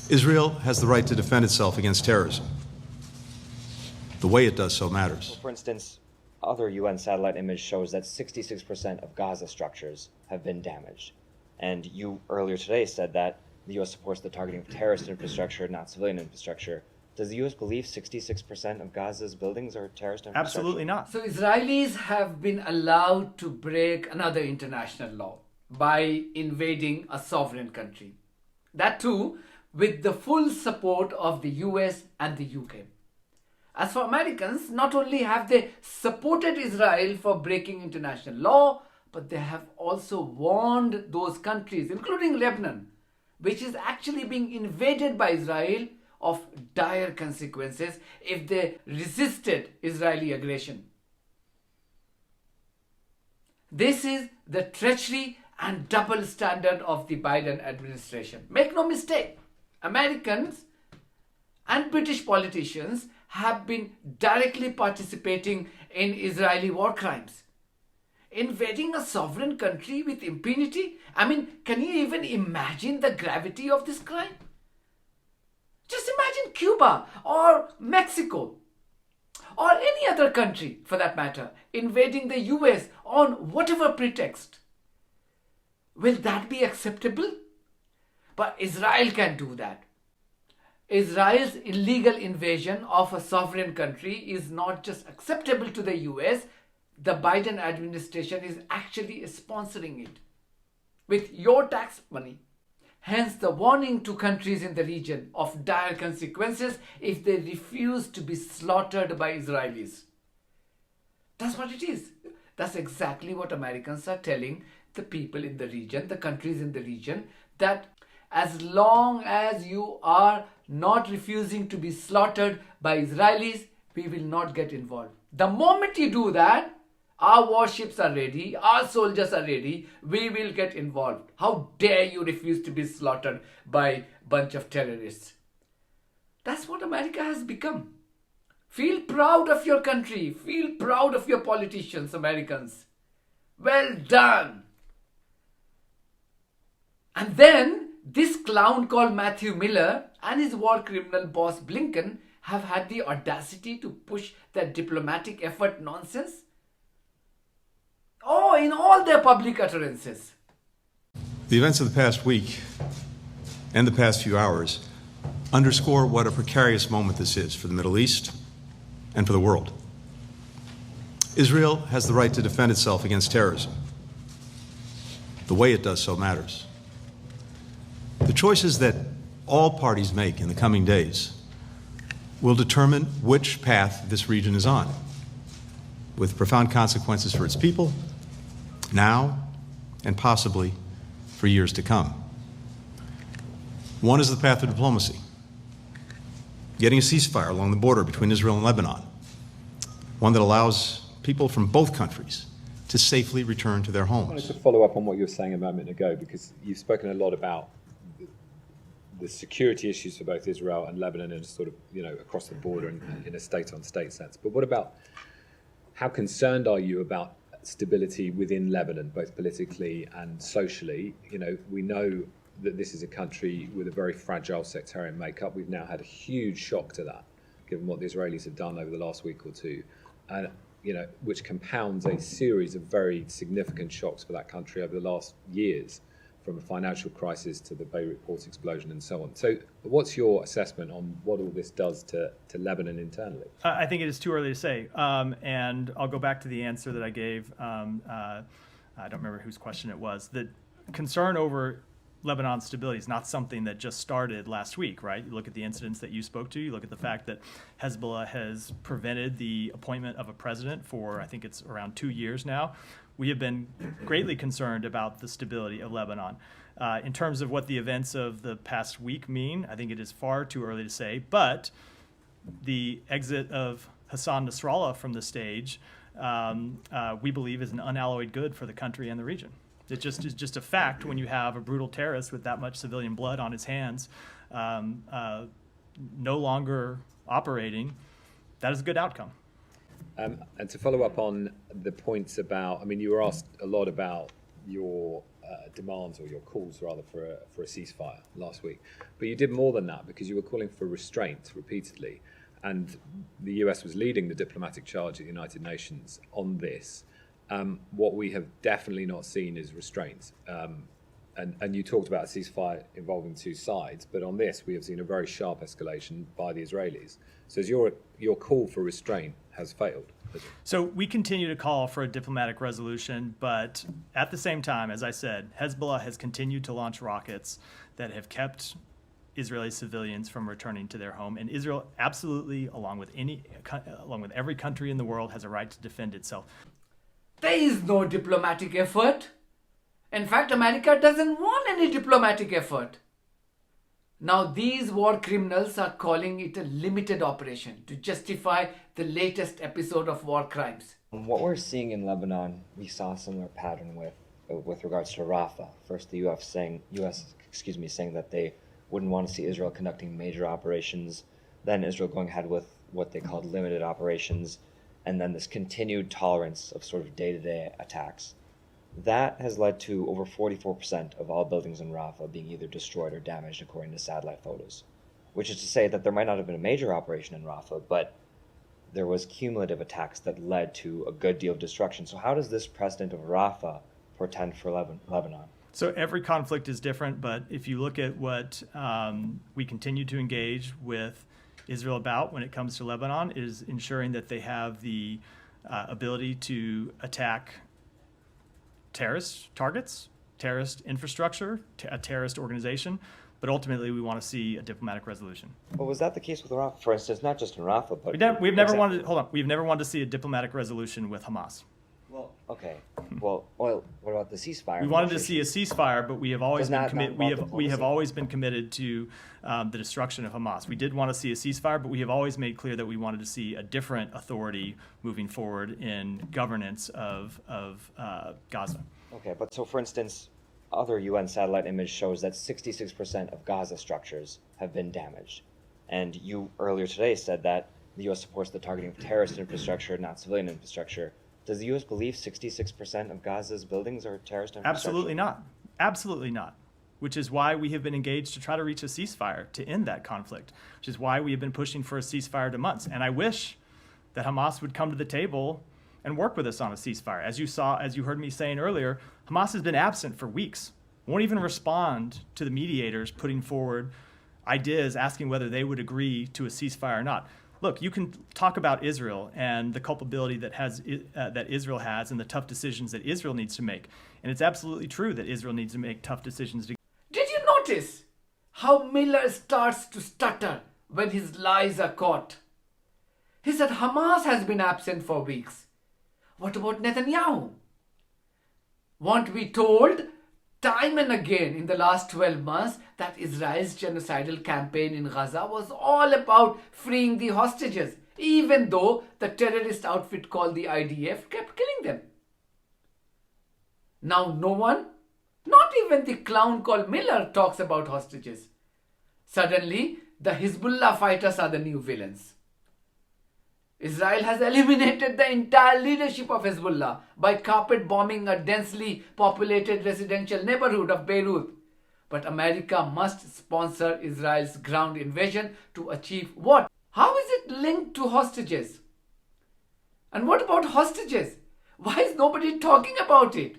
Israel has the right to defend itself against terrorism. The way it does so matters. Well, for instance, other UN satellite image shows that 66% of Gaza structures have been damaged. And you earlier today said that the U.S. supports the targeting of terrorist infrastructure, not civilian infrastructure. Does the U.S. believe 66% of Gaza's buildings are terrorist infrastructure? Absolutely not. So Israelis have been allowed to break another international law by invading a sovereign country. That too, with the full support of the US and the UK. As for Americans, not only have they supported Israel for breaking international law, but they have also warned those countries, including Lebanon, which is actually being invaded by Israel, of dire consequences if they resisted Israeli aggression. This is the treachery and double standard of the Biden administration. Make no mistake, Americans and British politicians have been directly participating in Israeli war crimes. Invading a sovereign country with impunity? I mean, can you even imagine the gravity of this crime? Just imagine Cuba or Mexico or any other country for that matter invading the US on whatever pretext. Will that be acceptable? But Israel can do that. Israel's illegal invasion of a sovereign country is not just acceptable to the US, the Biden administration is actually sponsoring it with your tax money. Hence the warning to countries in the region of dire consequences if they refuse to be slaughtered by Israelis. That's what it is. That's exactly what Americans are telling the people in the region, the countries in the region, that as long as you are not refusing to be slaughtered by Israelis, we will not get involved. The moment you do that, our warships are ready, our soldiers are ready, we will get involved. How dare you refuse to be slaughtered by a bunch of terrorists? That's what America has become. Feel proud of your country. Feel proud of your politicians, Americans. Well done. And then this clown called Matthew Miller and his war criminal boss Blinken have had the audacity to push their diplomatic effort nonsense. Oh, in all their public utterances. The events of the past week and the past few hours underscore what a precarious moment this is for the Middle East and for the world. Israel has the right to defend itself against terrorism. The way it does so matters. The choices that all parties make in the coming days will determine which path this region is on, with profound consequences for its people, now and possibly for years to come. One is the path of diplomacy, getting a ceasefire along the border between Israel and Lebanon, one that allows people from both countries to safely return to their homes. I wanted to follow up on what you were saying a moment ago, because you've spoken a lot about the security issues for both Israel and Lebanon and sort of, across the border in a state-on-state sense. But what about, how concerned are you about stability within Lebanon, both politically and socially? We know that this is a country with a very fragile sectarian makeup. We've now had a huge shock to that, given what the Israelis have done over the last week or two, and which compounds a series of very significant shocks for that country over the last years, from a financial crisis to the Beirut port explosion and so on. So what's your assessment on what all this does to Lebanon internally? I think it is too early to say. And I'll go back to the answer that I gave. I don't remember whose question it was. The concern over Lebanon's stability is not something that just started last week, right? You look at the incidents that you spoke to. You look at the fact that Hezbollah has prevented the appointment of a president for, I think it's around 2 years now. We have been greatly concerned about the stability of Lebanon. In terms of what the events of the past week mean, I think it is far too early to say, but the exit of Hassan Nasrallah from the stage, we believe is an unalloyed good for the country and the region. It just is just a fact when you have a brutal terrorist with that much civilian blood on his hands no longer operating. That is a good outcome. And to follow up on the points about, you were asked a lot about your demands, or your calls rather, for a ceasefire last week. But you did more than that, because you were calling for restraint repeatedly, and the US was leading the diplomatic charge at the United Nations on this. What we have definitely not seen is restraint. And you talked about a ceasefire involving two sides, but on this we have seen a very sharp escalation by the Israelis. So your call for restraint has failed. So we continue to call for a diplomatic resolution, but at the same time, as I said, Hezbollah has continued to launch rockets that have kept Israeli civilians from returning to their home, and Israel absolutely, along with every country in the world, has a right to defend itself. There is no diplomatic effort. In fact, America doesn't want any diplomatic effort. Now, these war criminals are calling it a limited operation to justify the latest episode of war crimes. What we're seeing in Lebanon, we saw a similar pattern with regards to Rafah. First, the U.S. saying that they wouldn't want to see Israel conducting major operations. Then Israel going ahead with what they called limited operations, and then this continued tolerance of sort of day-to-day attacks. That has led to over 44% of all buildings in Rafah being either destroyed or damaged, according to satellite photos. Which is to say that there might not have been a major operation in Rafah, but there was cumulative attacks that led to a good deal of destruction. So how does this precedent of Rafah portend for Lebanon? So every conflict is different, but if you look at what we continue to engage with Israel about when it comes to Lebanon, is ensuring that they have the ability to attack terrorist targets, terrorist infrastructure, a terrorist organization, but ultimately we want to see a diplomatic resolution. Well, was that the case with Rafah, for instance, not just in Rafah, but... We've never wanted to see a diplomatic resolution with Hamas. Well, okay. Well, what about the ceasefire? We wanted to see a ceasefire, but we have always Does been committed to the destruction of Hamas. We did want to see a ceasefire, but we have always made clear that we wanted to see a different authority moving forward in governance of Gaza. Okay, but so for instance, other UN satellite image shows that 66% of Gaza structures have been damaged. And you earlier today said that the U.S. supports the targeting of terrorist infrastructure, not civilian infrastructure. Does the U.S. believe 66% of Gaza's buildings are terrorist infrastructure? Absolutely not. Absolutely not. Which is why we have been engaged to try to reach a ceasefire to end that conflict, which is why we have been pushing for a ceasefire to months. And I wish that Hamas would come to the table and work with us on a ceasefire. As you heard me saying earlier, Hamas has been absent for weeks. Won't even respond to the mediators putting forward ideas asking whether they would agree to a ceasefire or not. Look, you can talk about Israel and the culpability that Israel has and the tough decisions that Israel needs to make. And it's absolutely true that Israel needs to make tough decisions. Did you notice how Miller starts to stutter when his lies are caught? He said Hamas has been absent for weeks. What about Netanyahu? Weren't we told time and again in the last 12 months that Israel's genocidal campaign in Gaza was all about freeing the hostages, even though the terrorist outfit called the IDF kept killing them? Now no one, not even the clown called Miller, talks about hostages. Suddenly, the Hezbollah fighters are the new villains. Israel has eliminated the entire leadership of Hezbollah by carpet bombing a densely populated residential neighborhood of Beirut. But America must sponsor Israel's ground invasion to achieve what? How is it linked to hostages? And what about hostages? Why is nobody talking about it?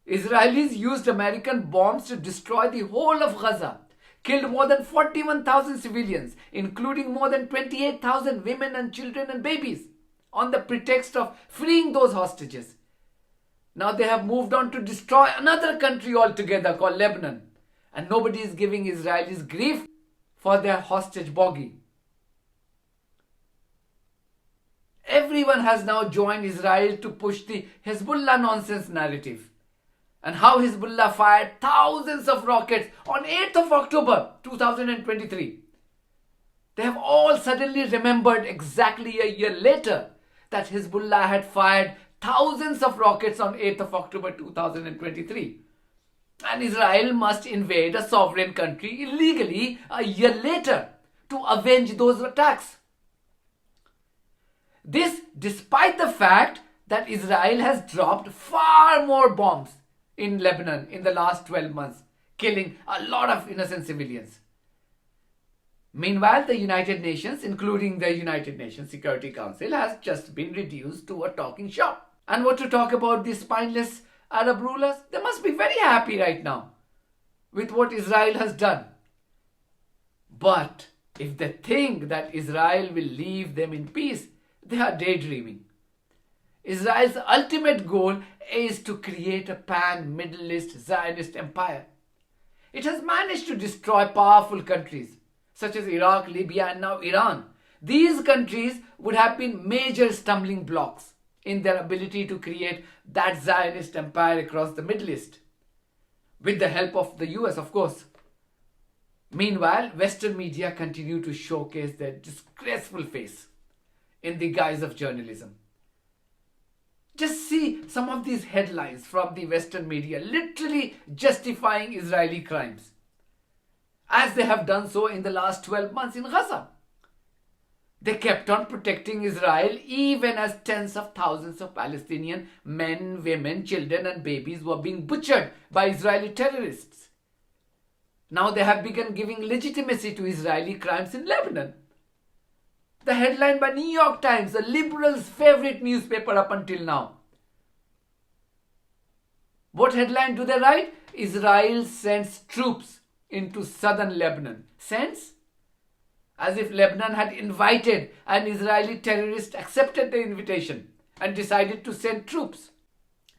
Israelis used American bombs to destroy the whole of Gaza, killed more than 41,000 civilians, including more than 28,000 women and children and babies, on the pretext of freeing those hostages. Now they have moved on to destroy another country altogether called Lebanon, and nobody is giving Israelis grief for their hostage bogey. Everyone has now joined Israel to push the Hezbollah nonsense narrative, and how Hezbollah fired thousands of rockets on 8th of October 2023. They have all suddenly remembered exactly a year later that Hezbollah had fired thousands of rockets on 8th of October 2023. And Israel must invade a sovereign country illegally a year later to avenge those attacks. This despite the fact that Israel has dropped far more bombs in Lebanon in the last 12 months, killing a lot of innocent civilians. Meanwhile, the United Nations, including the United Nations Security Council, has just been reduced to a talking shop. And what to talk about these spineless Arab rulers? They must be very happy right now with what Israel has done. But if they think that Israel will leave them in peace, they are daydreaming. Israel's ultimate goal is to create a pan-Middle East Zionist empire. It has managed to destroy powerful countries such as Iraq, Libya, and now Iran. These countries would have been major stumbling blocks in their ability to create that Zionist empire across the Middle East, with the help of the US, of course. Meanwhile, Western media continue to showcase their disgraceful face in the guise of journalism. Just see some of these headlines from the Western media literally justifying Israeli crimes, as they have done so in the last 12 months in Gaza. They kept on protecting Israel even as tens of thousands of Palestinian men, women, children and babies were being butchered by Israeli terrorists. Now they have begun giving legitimacy to Israeli crimes in Lebanon. The headline by New York Times, the liberals' favorite newspaper up until now. What headline do they write? Israel sends troops into southern Lebanon. Sends? As if Lebanon had invited an Israeli terrorist, accepted the invitation and decided to send troops.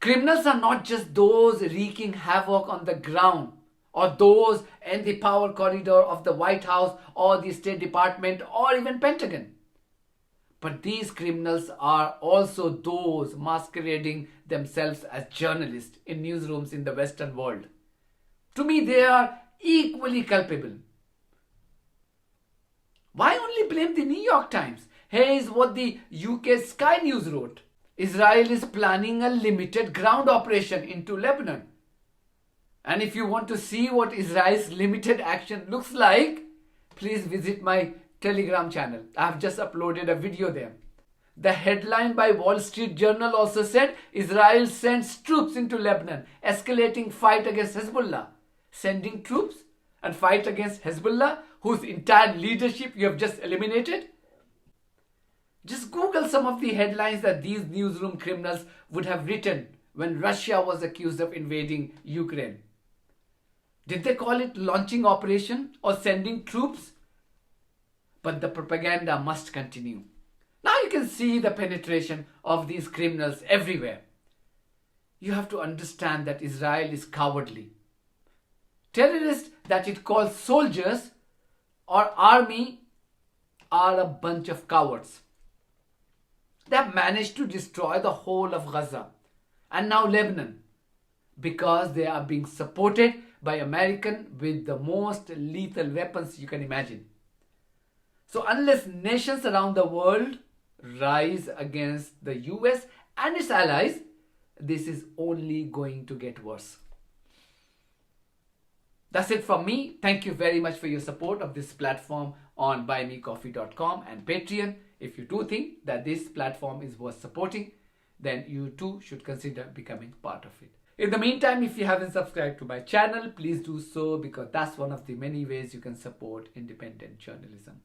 Criminals are not just those wreaking havoc on the ground or those in the power corridor of the White House or the State Department or even Pentagon. But these criminals are also those masquerading themselves as journalists in newsrooms in the Western world. To me, they are equally culpable. Why only blame the New York Times? Here's what the UK Sky News wrote. Israel is planning a limited ground operation into Lebanon. And if you want to see what Israel's limited action looks like, please visit my Telegram channel. I have just uploaded a video there. The headline by Wall Street Journal also said, Israel sends troops into Lebanon, escalating fight against Hezbollah. Sending troops and fight against Hezbollah, whose entire leadership you have just eliminated? Just Google some of the headlines that these newsroom criminals would have written when Russia was accused of invading Ukraine. Did they call it launching operation or sending troops? But the propaganda must continue. Now you can see the penetration of these criminals everywhere. You have to understand that Israel is cowardly. Terrorists that it calls soldiers or army are a bunch of cowards. They have managed to destroy the whole of Gaza and now Lebanon because they are being supported by Americans with the most lethal weapons you can imagine. So unless nations around the world rise against the US and its allies, this is only going to get worse. That's it from me. Thank you very much for your support of this platform on buymecoffee.com and Patreon. If you do think that this platform is worth supporting, then you too should consider becoming part of it. In the meantime, if you haven't subscribed to my channel, please do so because that's one of the many ways you can support independent journalism.